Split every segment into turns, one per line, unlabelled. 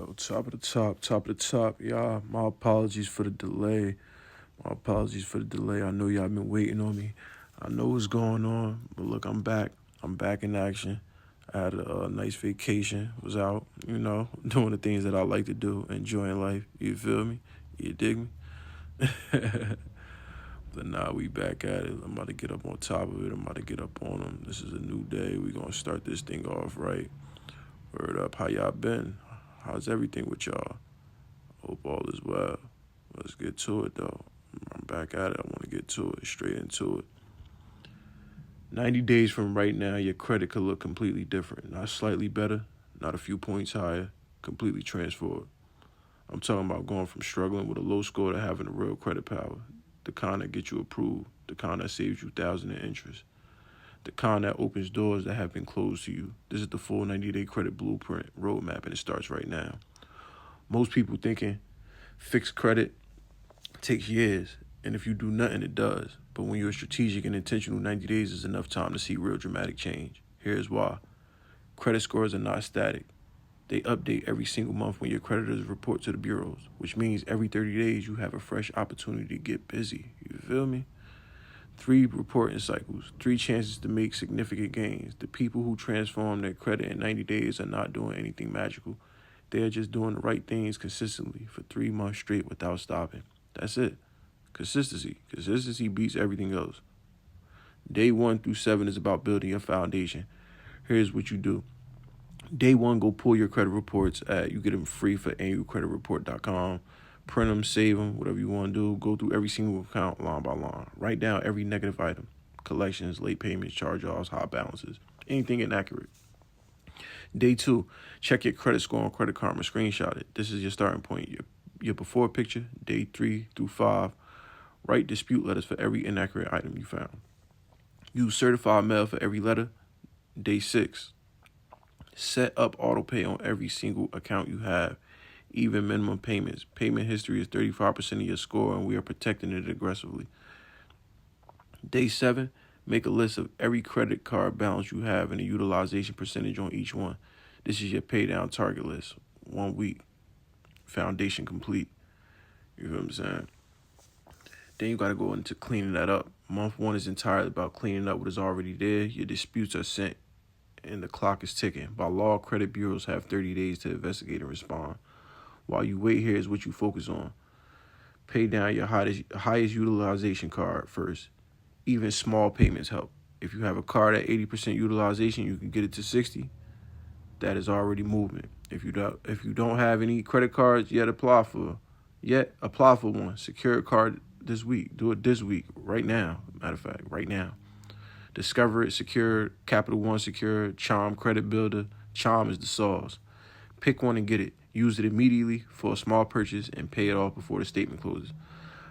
Yo, top of the top. Y'all, my apologies for the delay. My apologies for the delay. I know y'all been waiting on me. I know what's going on, but look, I'm back. I'm back in action. I had a nice vacation. Was out, doing the things that I like to do, enjoying life. You feel me? You dig me? But nah, we back at it. I'm about to get up on top of it. I'm about to get up on them. This is a new day. We gonna start this thing off right. Word up, how y'all been? How's everything with y'all? Hope all is well. Let's get to it though. I'm back at it. I want to get to it, straight into it. 90 days from right now, your credit could look completely different. Not slightly better, not a few points higher, completely transformed. I'm talking about going from struggling with a low score to having a real credit power. The kind that gets you approved, the kind that saves you thousands in interest, the kind that opens doors that have been closed to you. This is the full 90-day credit blueprint roadmap, and it starts right now. Most people thinking fixed credit takes years, and if you do nothing, it does. But when you're strategic and intentional, 90 days is enough time to see real dramatic change. Here's why. Credit scores are not static. They update every single month when your creditors report to the bureaus, which means every 30 days you have a fresh opportunity to get busy. You feel me? 3 reporting cycles, 3 chances to make significant gains. The people who transform their credit in 90 days are not doing anything magical. They are just doing the right things consistently for 3 months straight without stopping. That's it. Consistency. Consistency beats everything else. Day 1 through 7 is about building your foundation. Here's what you do. Day 1, go pull your credit reports. You get them free for annualcreditreport.com. Print them, save them, whatever you want to do. Go through every single account line by line. Write down every negative item. Collections, late payments, charge-offs, high balances. Anything inaccurate. Day 2, check your credit score on Credit Karma. Screenshot it. This is your starting point. Your before picture. Day 3 through 5. Write dispute letters for every inaccurate item you found. Use certified mail for every letter. Day 6. Set up auto pay on every single account you have. Even minimum payments. Payment history is 35% of your score, and we are protecting it aggressively. Day 7, make a list of every credit card balance you have and the utilization percentage on each one. This is your pay down target list. 1 week. Foundation complete. You know what I'm saying? Then you got to go into cleaning that up. Month 1 is entirely about cleaning up what is already there. Your disputes are sent, and the clock is ticking. By law, credit bureaus have 30 days to investigate and respond. While you wait, here is what you focus on. Pay down your highest utilization card first. Even small payments help. If you have a card at 80% utilization, you can get it to 60. That is already movement. If you don't have any credit cards yet, apply for one. Secure a card this week. Do it this week, right now. Matter of fact, right now. Discover It Secure, Capital One Secure, Chime Credit Builder. Chime is the sauce. Pick one and get it. Use it immediately for a small purchase and pay it off before the statement closes.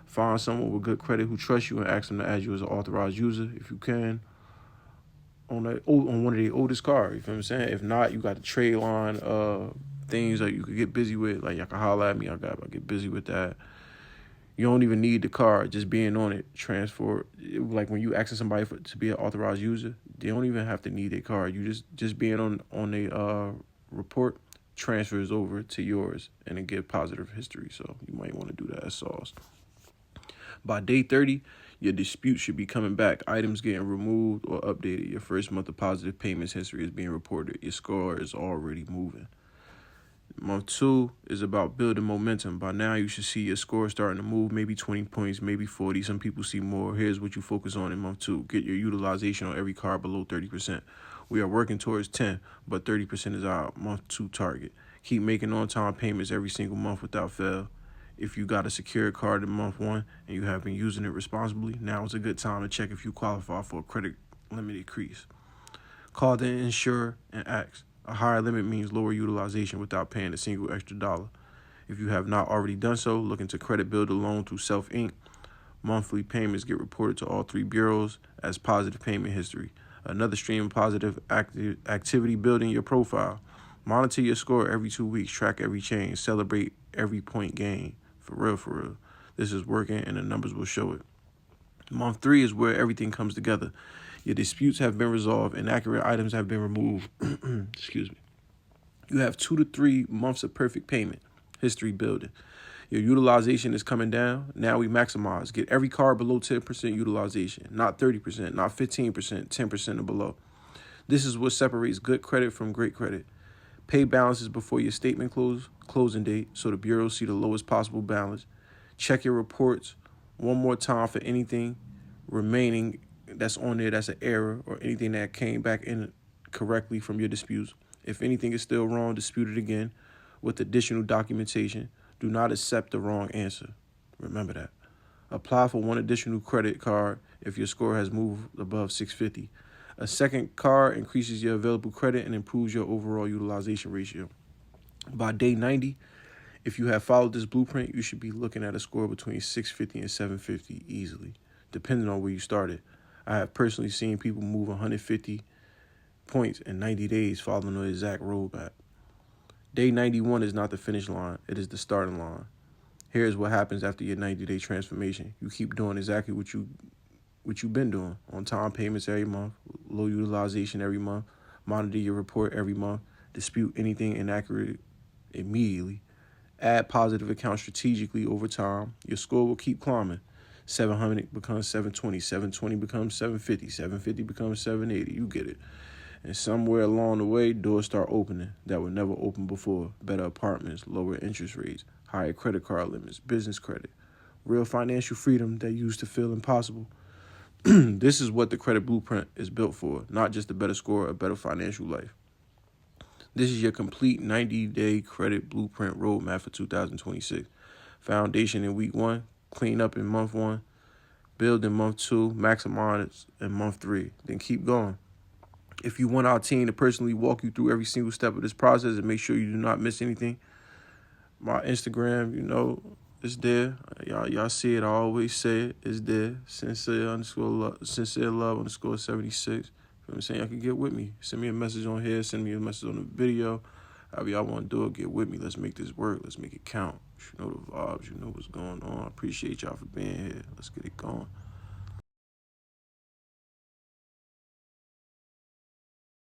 Find someone with good credit who trusts you and ask them to add you as an authorized user if you can on one of the oldest cards. You feel what I'm saying? If not, you got the trade line things that you could get busy with. Like, y'all can holler at me. I'll get busy with that. You don't even need the card. Just being on it, transfer. Like when you asking somebody to be an authorized user, they don't even have to need their card. You just being on a report transfers over to yours and it get positive history. So you might want to do that as sauce. By day 30, your dispute should be coming back. Items getting removed or updated. Your first month of positive payments history is being reported. Your score is already moving. Month 2 is about building momentum. By now, you should see your score starting to move, maybe 20 points, maybe 40. Some people see more. Here's what you focus on in month 2. Get your utilization on every card below 30%. We are working towards 10, but 30% is our month 2 target. Keep making on-time payments every single month without fail. If you got a secured card in month 1 and you have been using it responsibly, now is a good time to check if you qualify for a credit limit increase. Call the insurer and ask. A higher limit means lower utilization without paying a single extra dollar. If you have not already done so, look into Credit Builder Loan through Self Inc. Monthly payments get reported to all 3 bureaus as positive payment history. Another stream of positive activity building your profile. Monitor your score every 2 weeks. Track every change. Celebrate every point gain. For real. This is working and the numbers will show it. Month 3 is where everything comes together. Your disputes have been resolved. Inaccurate items have been removed. Excuse me. You have 2 to 3 months of perfect payment history building. Your utilization is coming down. Now we maximize. Get every card below 10% utilization, not 30%, not 15%, 10% or below. This is what separates good credit from great credit. Pay balances before your statement closing date so the bureaus see the lowest possible balance. Check your reports one more time for anything remaining that's on there that's an error or anything that came back in correctly from your disputes. If anything is still wrong, dispute it again with additional documentation. Do not accept the wrong answer. Remember that. Apply for one additional credit card if your score has moved above 650. A second card increases your available credit and improves your overall utilization ratio. By day 90, if you have followed this blueprint, you should be looking at a score between 650 and 750 easily, depending on where you started. I have personally seen people move 150 points in 90 days following the exact roadmap. Day 91 is not the finish line, it is the starting line. Here's what happens after your 90-day transformation. You keep doing exactly what you've been doing. On-time payments every month, low utilization every month, monitor your report every month, dispute anything inaccurate immediately, add positive accounts strategically over time. Your score will keep climbing. 700 becomes 720, 720 becomes 750, 750 becomes 780. You get it. And somewhere along the way, doors start opening that were never opened before. Better apartments, lower interest rates, higher credit card limits, business credit, real financial freedom that used to feel impossible. This is what the credit blueprint is built for, not just a better score, a better financial life. This is your complete 90-day credit blueprint roadmap for 2026. Foundation in week 1, clean up in month 1, build in month 2, maximize in month 3. Then keep going. If you want our team to personally walk you through every single step of this process and make sure you do not miss anything, my Instagram, it's there. Y'all see it. I always say it. It's there. Sincere love underscore 76. You know what I'm saying? Y'all can get with me. Send me a message on here. Send me a message on the video. However y'all want to do it, get with me. Let's make this work. Let's make it count. You know the vibes. You know what's going on. I appreciate y'all for being here. Let's get it going.